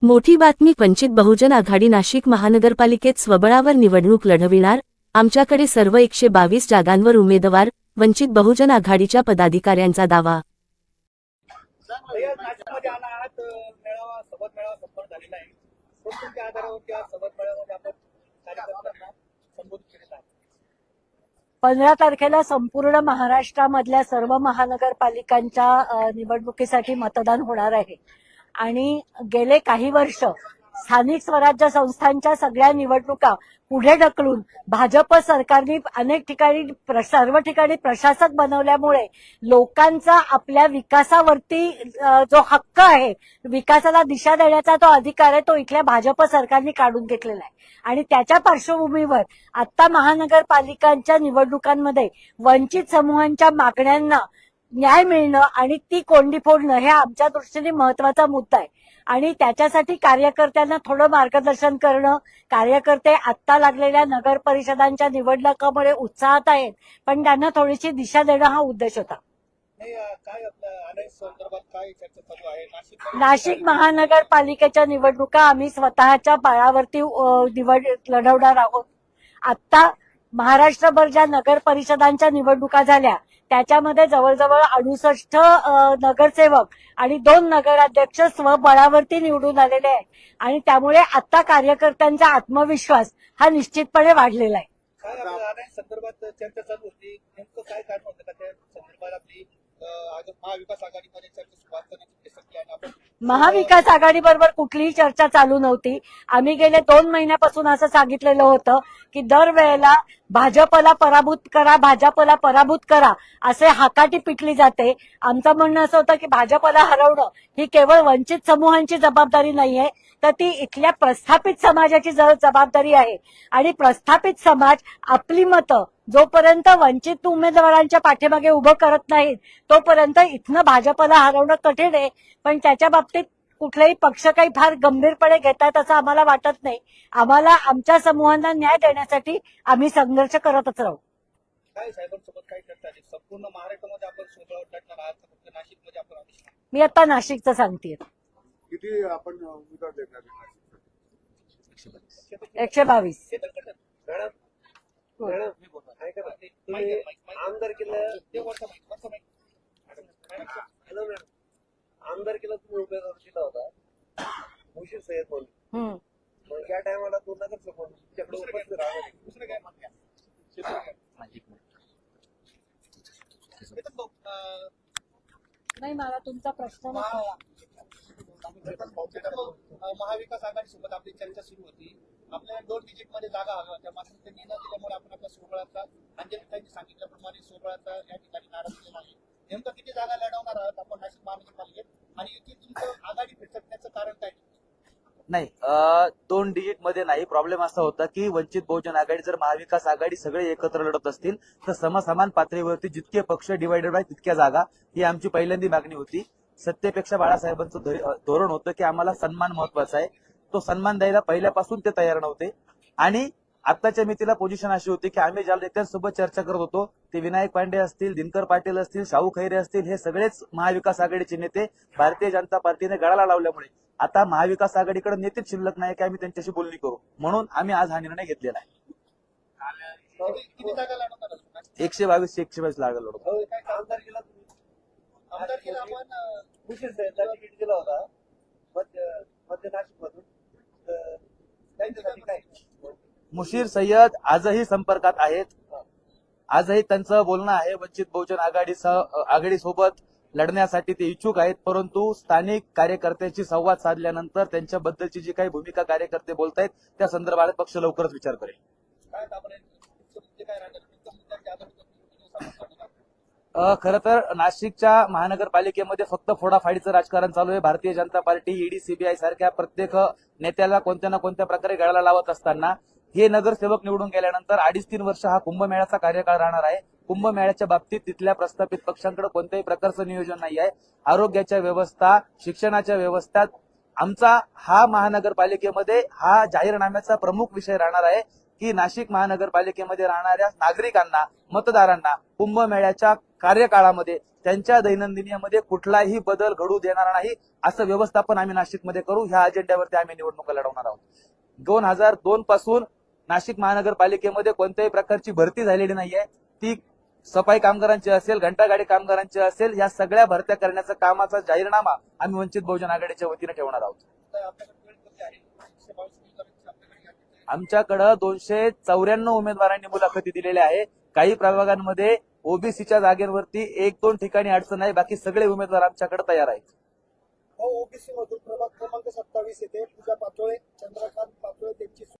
मोठी बातमी वंचित बहुजन आघाडी नाशिक महानगरपालिकेत स्वबळावर निवडणूक लढविणार, आमच्याकडे सर्व 122 जागांवर उमेदवार, वंचित बहुजन आघाडीच्या पदाधिकाऱ्यांचा दावा। पंधरा तारखेला संपूर्ण महाराष्ट्रामधल्या सर्व महानगरपालिकांच्या निवडणुकीसाठी मतदान होणार आहे आणि गेले काही वर्ष स्थानिक स्वराज्य संस्थांच्या सगळ्या निवडणुका पुढे ढकलून भाजप सरकारने अनेक ठिकाणी सर्व ठिकाणी प्रशासक बनवल्यामुळे लोकांचा आपल्या विकासावरती जो हक्क आहे, विकासाला दिशा देण्याचा तो अधिकार आहे, तो इथल्या भाजप सरकारने काढून घेतलेला आहे। आणि त्याच्या पार्श्वभूमीवर आता महानगरपालिकांच्या निवडणुकांमध्ये वंचित समूहांच्या मागण्यांना न्याय मिळणं आणि ती कोंडी फोडणं हे आमच्या दृष्टीने महत्वाचा मुद्दा आहे। आणि त्याच्यासाठी कार्यकर्त्यांना थोडं मार्गदर्शन करणं, कार्यकर्ते आत्ता लागलेल्या नगर परिषदांच्या निवडणुकांमुळे उत्साहात आहेत, पण त्यांना थोडीशी दिशा देणं हा उद्देश होता। नाशिक महानगरपालिकेच्या निवडणुका आम्ही स्वतःच्या पायावरती लढवणार आहोत। आता महाराष्ट्रभर ज्या नगर परिषदांच्या निवडणुका झाल्या त्याच्यामध्ये जवळजवळ 68 नगरसेवक आणि 2 नगराध्यक्ष स्वबळावरती निवडून आलेले आहेत आणि त्यामुळे आता कार्यकर्त्यांचा आत्मविश्वास हा निश्चितपणे वाढलेला आहे। संदर्भात चर्चा चालू होती, नेमकं काय कारण होतं का त्या संदर्भात आपली महाविकास आघाडीमध्ये चर्चा सुरुवात करण्याची शक्य आहे? आपण महाविकास आघाडी बरोबर कुठलीही चर्चा चालू नव्हती। आम्ही गेले 2 महिन्यापासून असं सांगितलेलं होतं की दरवेळेला भाजपला पराभूत करा, भाजपला पराभूत करा असे हाकाटी पिटली जाते। आमचं म्हणणं असं होतं की भाजपला हरवणं ही केवळ वंचित समूहांची जबाबदारी नाहीये, तर ती इथल्या प्रस्थापित समाजाची जबाबदारी आहे। आणि प्रस्थापित समाज आपली मतं जोपर्यंत वंचित उमेदवारांच्या पाठीमागे उभं करत नाहीत तोपर्यंत इथनं भाजपला हरवणं कठीण आहे। पण त्याच्या बाबतीत कुठलाही पक्ष काही फार गंभीरपणे घेतात असं आम्हाला वाटत नाही। आम्हाला आमच्या समूहांना न्याय देण्यासाठी आम्ही संघर्ष करतच राहू। काय साहेबांसोबत काय चर्चा झाली? संपूर्ण महाराष्ट्रामध्ये आपण सोबत लढणार आहात, फक्त नाशिकमध्ये आपण आदेश? मी आता नाशिकचं सांगतेय। किती आपण उमेदवार देणार? 122। आमदार केलं तुम्ही उमेदवार दिला होता मुशीर सय्यद म्हणून, मग या टायमाला तो नगरसेवक म्हणून तुमच्याकडे उपस्थित राहणार, दुसरं काय म्हणतात? नाही, मला तुमचा प्रश्न महाविकास आघाडी सोबत आपली चर्चा सुरू होती, आपल्याला 2 डिजिट मध्ये जागा हव्या होत्या, मात्र ते न दिल्यामुळे आपण आपल्या सोबळाचा अंजली सांगितल्याप्रमाणे सोबळाचा या ठिकाणी नाराज केला आहे। नेमकं किती जागा लढवणार आहात आपण नाशिक महानगरपालिकेत आणि इथे तुमचं आघाडी फिरकण्याचं कारण काय? नाही, 2 डिजिट मध्ये नाही। प्रॉब्लेम असा होता की वंचित बहुजन आघाडी जर महाविकास आघाडी सगळे एकत्र लढत असतील तर समसमान पातळीवरती जितके पक्ष डिवायडेड बाय तितक्या जागा, ही आमची पहिल्यांदी मागणी होती। सत्तेपेक्षा बाळासाहेबांचं धोरण होतं की आम्हाला सन्मान महत्वाचा आहे, तो सन्मान द्यायला पहिल्यापासून ते तयार नव्हते। आणि आत्ताच्या मितीला पोझिशन अशी होती की आम्ही ज्या नेत्यांसोबत चर्चा करत होतो ते विनायक पांडे असतील, दिनकर पाटील असतील, शाहू खैरे असतील, हे सगळेच महाविकास आघाडीचे नेते भारतीय जनता पार्टीने गळाला लावल्यामुळे आता महाविकास आघाडीकडे नेतेच शिल्लक नाही की आम्ही त्यांच्याशी बोलणी करू, म्हणून आम्ही आज हा निर्णय घेतलेला आहे। 122 चे 122 लागल लढतो। आमदार केला तुम्ही, आमदार केला आपण मुशीर सय्यदला तिकीट दिला होता मध्य नाशिक मधून, त्यांच्यासाठी काय? मुशीर सय्यद आजही संपर्कात आहेत, आजही त्यांचं बोलणं आहे वंचित बहुजन आघाडीसोबत लढण्यासाठी ते इच्छुक आहेत, परंतु स्थानिक कार्यकर्त्यांशी संवाद साधल्यानंतर त्यांच्याबद्दलची जी काही भूमिका कार्यकर्ते बोलतायत त्या संदर्भात पक्ष लवकरच विचार करेल। खरं तर नाशिकच्या महानगरपालिकेमध्ये फक्त फोडाफाडीचं राजकारण चालू आहे। Bharatiya Janata party, ED, CBI सारख्या प्रत्येक नेत्याला कोणत्या ना कोणत्या प्रकारे गळाला लावत असताना हे नगरसेवक निवडून गेल्यानंतर 2.5-3 वर्ष हा कुंभमेळ्याचा कार्यकाळ राहणार आहे। कुंभमेळ्याच्या बाबतीत तिथल्या प्रस्थापित पक्षांकडे कोणत्याही प्रकारचं नियोजन नाही आहे। आरोग्याच्या व्यवस्था, शिक्षणाच्या व्यवस्थेत आमचा हा महानगरपालिकेमध्ये हा जाहीरनाम्याचा प्रमुख विषय राहणार आहे की नाशिक महानगरपालिकेमध्ये राहणाऱ्या नागरिकांना, मतदारांना कुंभमेळ्याच्या कार्यकाळामध्ये त्यांच्या दैनंदिनीमध्ये कुठलाही बदल घडू देणार नाही, असं व्यवस्थापन आम्ही नाशिकमध्ये करू. ह्या अजेंड्यावरती आम्ही निवडणुका लढवणार आहोत. 2002 पासून नाशिक महानगरपालिकेमध्ये कोणत्याही प्रकारची भरती झालेली नाहीये. ती सफाई कामगारांची असेल, घंटागाडी कामगारांची असेल, या सगळ्या भरत्या करण्याचा कामाचा जाहीरनामा आम्ही वंचित बहुजन आघाडीच्या वतीने ठेवणार आहोत. तर आपल्याकडे वेळ किती आहे? 122 उमेदवारांची आपल्याकडे यादी आहे. आमच्याकडे 294 उमेदवारांनी मुलाखती दिलेल्या आहे. काही प्रभागांमध्ये ओबीसीच्या जागेवरती 1-2 ठिकाणी अडचण आहे, बाकी सगळे उमेदवार आमच्याकडे तयार आहेत. ओबीसी मधून प्रभाग क्रमांक 27 येथे पूजा पाचोळे, चंद्रकांत पाचोळे त्यांची